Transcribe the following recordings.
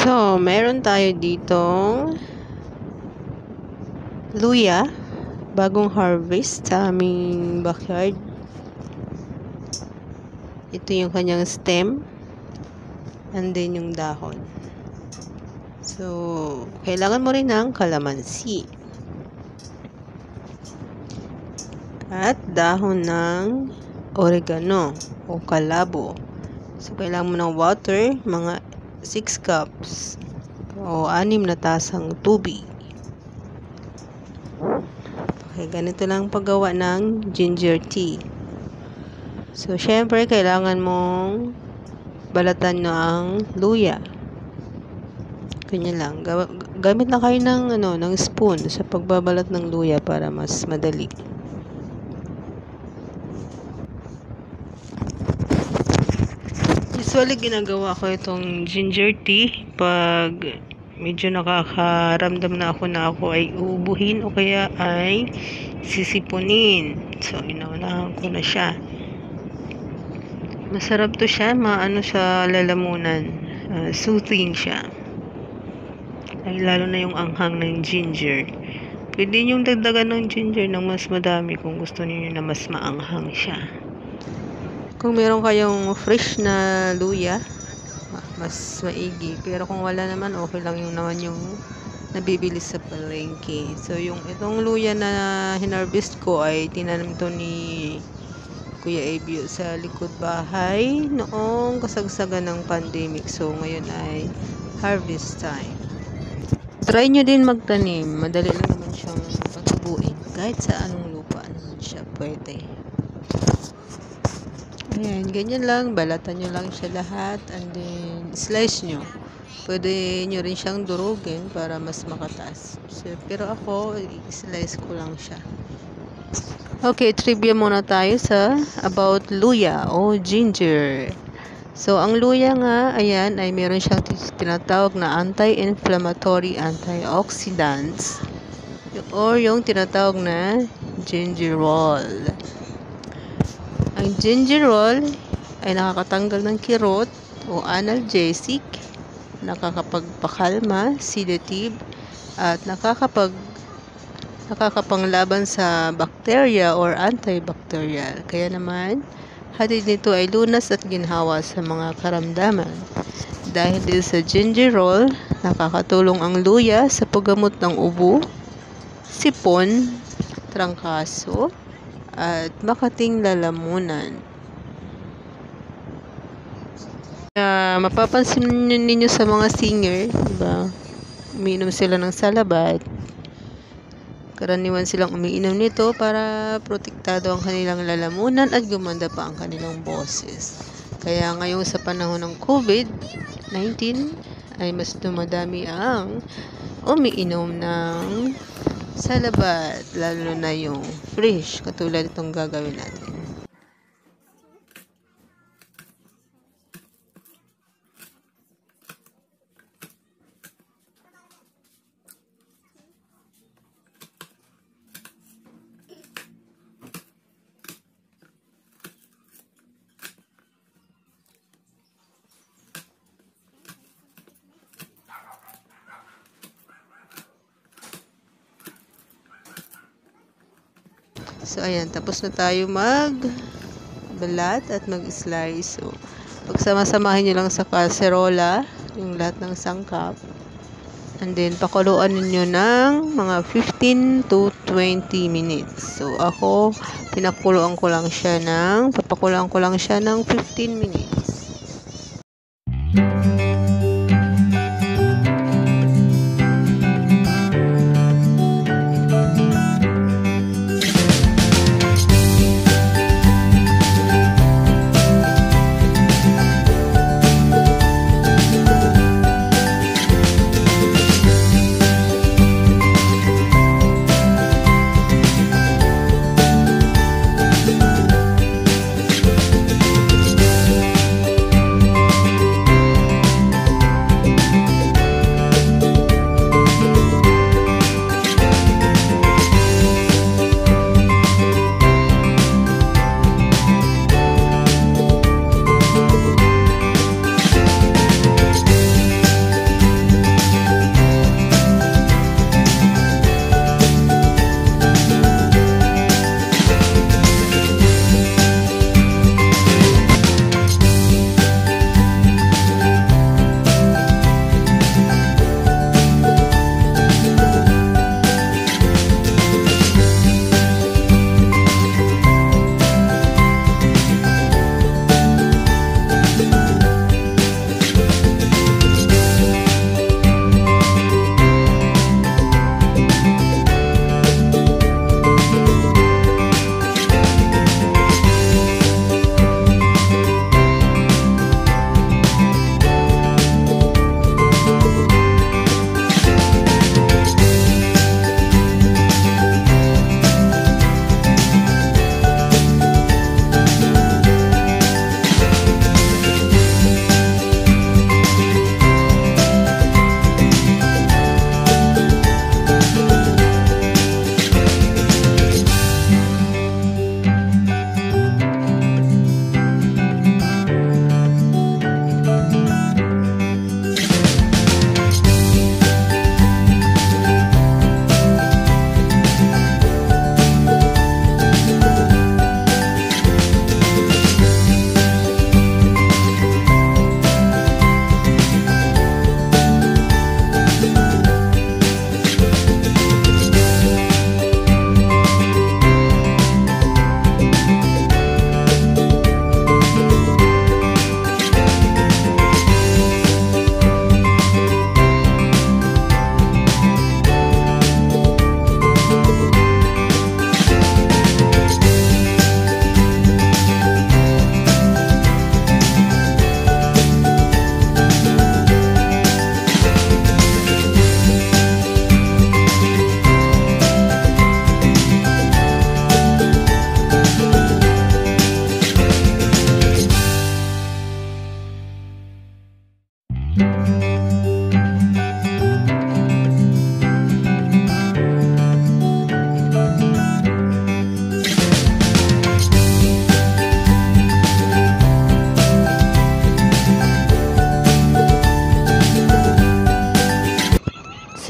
So, meron tayo ditong luya, bagong harvest sa aming backyard. Ito yung kanyang stem, and then yung dahon. So, kailangan mo rin ng kalamansi at dahon ng oregano o kalabo. So, kailangan mo ng water, mga 6 cups o 6 na tasang tubig. Okay, ganito lang paggawa ng ginger tea. So, syempre, kailangan mong balatan ng luya. Ganyan lang. Gamit na kayo ng spoon sa pagbabalat ng luya para mas madali. Usually, ginagawa ko itong ginger tea pag medyo nakakaramdam na ako ay uubuhin o kaya ay sisipunin. So, inaunahan ko na siya. Masarap to siya, maano sa lalamunan. Soothing siya. Ay, lalo na yung anghang ng ginger. Pwede niyong dagdagan ng ginger ng mas madami kung gusto niyo na mas maanghang siya. Kung meron kayong fresh na luya, mas maigi. Pero kung wala naman, okay lang yung naman yung nabibili sa palengke. So, itong luya na hinarvest ko ay tinanim to ni Kuya Ebio sa likod bahay noong kasagsagan ng pandemic. So, ngayon ay harvest time. Try nyo din magtanim. Madali lang naman siyang patubuin. Kahit sa anong lupa naman siya pwede. Ayan, ganyan lang. Balatan nyo lang siya lahat. And then, slice nyo. Pwede nyo rin siyang durugin para mas makataas. So, pero ako, slice ko lang siya. Okay, trivia muna tayo about luya o ginger. So, ang luya nga, ayan, ay meron siyang tinatawag na anti-inflammatory antioxidants or yung tinatawag na gingerol. Ang gingerol ay nakakatanggal ng kirot o analgesic, nakakapagpakalma, sedative, at nakakapanglaban sa bacteria or antibacterial. Kaya naman, hatid nito ay lunas at ginhawa sa mga karamdaman. Dahil din sa gingerol, nakakatulong ang luya sa paggamot ng ubo, sipon, trangkaso, at makating lalamunan. Mapapansin ninyo sa mga singer, diba? Umiinom sila ng salabat. Karaniwan silang umiinom nito para protektado ang kanilang lalamunan at gumanda pa ang kanilang boses. Kaya ngayon sa panahon ng COVID-19 ay mas dumadami ang umiinom ng salabat, lalo na yung fresh, katulad itong gagawin natin. So, ayan. Tapos na tayo mag-balat at mag-slice. So, pagsama-samahin nyo lang sa kaserola yung lahat ng sangkap. And then, pakuluan ninyo ng mga 15 to 20 minutes. So, ako, papakuluan ko lang siya ng 15 minutes.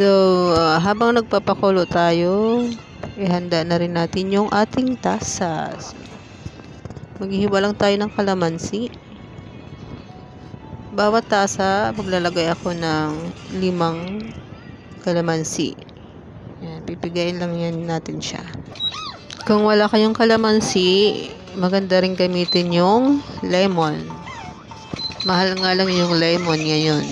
So, habang nagpapakulo tayo, ihanda na rin natin yung ating tasa. So, maghihiwa lang tayo ng kalamansi. Bawat tasa, maglalagay ako ng 5 kalamansi. Yan, pipigayin lang yan natin siya. Kung wala kayong kalamansi, maganda rin gamitin yung lemon. Mahal nga lang yung lemon ngayon.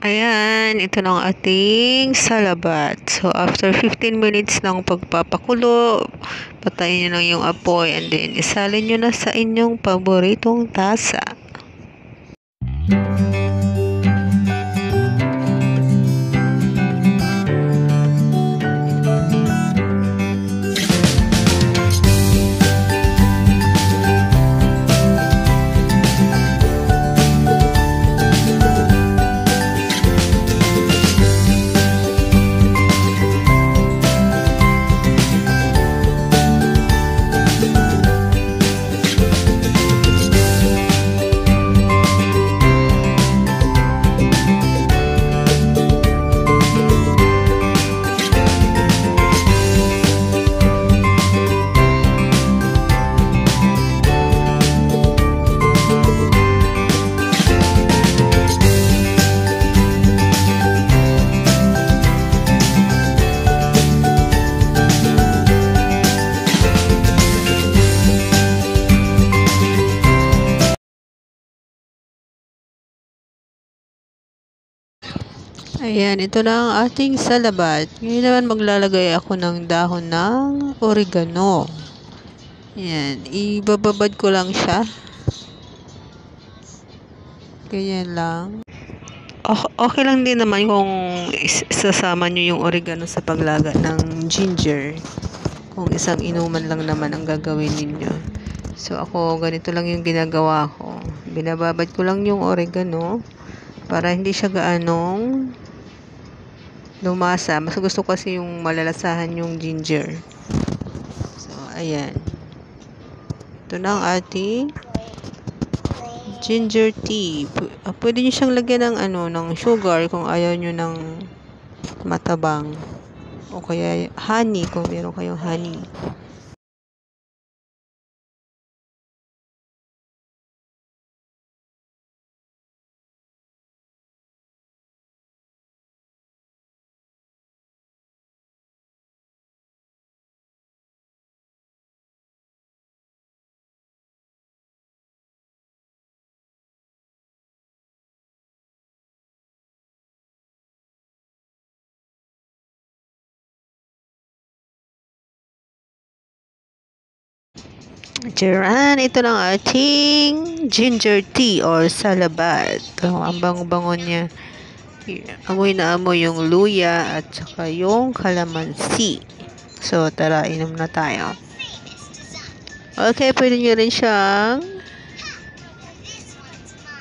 Ayan, ito na ang ating salabat. So, after 15 minutes ng pagpapakulo, patayin nyo lang yung apoy and then isalin nyo na sa inyong paboritong tasa. Ayan, ito na ang ating salabat. Ngayon naman maglalagay ako ng dahon ng oregano. Ayan, ibababad ko lang siya. Ganyan lang. Okay lang din naman kung isasama nyo yung oregano sa paglaga ng ginger. Kung isang inuman lang naman ang gagawin ninyo. So, ako, ganito lang yung ginagawa ko. Binababad ko lang yung oregano para hindi siya gaanong lumasa. Mas gusto kasi yung malalasahan yung ginger. So, ayan. Ito na ang ating ginger tea. Pwede nyo siyang lagyan ng ng sugar kung ayaw nyo ng matabang. O kaya honey kung meron kayong honey. Charan, ito lang ating ginger tea or salabat. Ang bango-bango niya. Amoy na amoy yung luya at saka yung kalamansi. So, tara, inom na tayo. Okay, pwede nyo rin siyang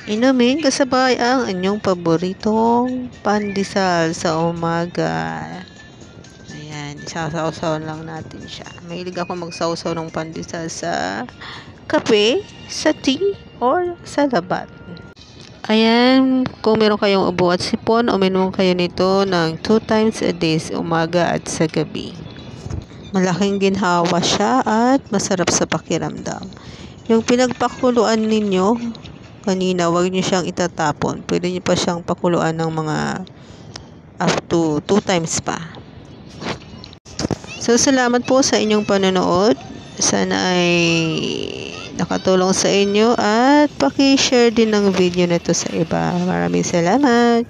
inumin kasabay ang inyong paboritong pandesal sa umaga. Ayan, isasawsaw lang natin siya. Mahilig ako magsawsaw ng pandesal sa kape, sa tea, or sa labat. Ayan, kung meron kayong ubo at sipon, uminom kayo nito ng 2 times a day sa umaga at sa gabi. Malaking ginhawa siya at masarap sa pakiramdam. Yung pinagpakuluan ninyo kanina, huwag nyo siyang itatapon. Pwede nyo pa siyang pakuluan ng mga up to 2 times pa. So, salamat po sa inyong panonood. Sana ay nakatulong sa inyo at paki-share din ng video na to sa iba. Maraming salamat.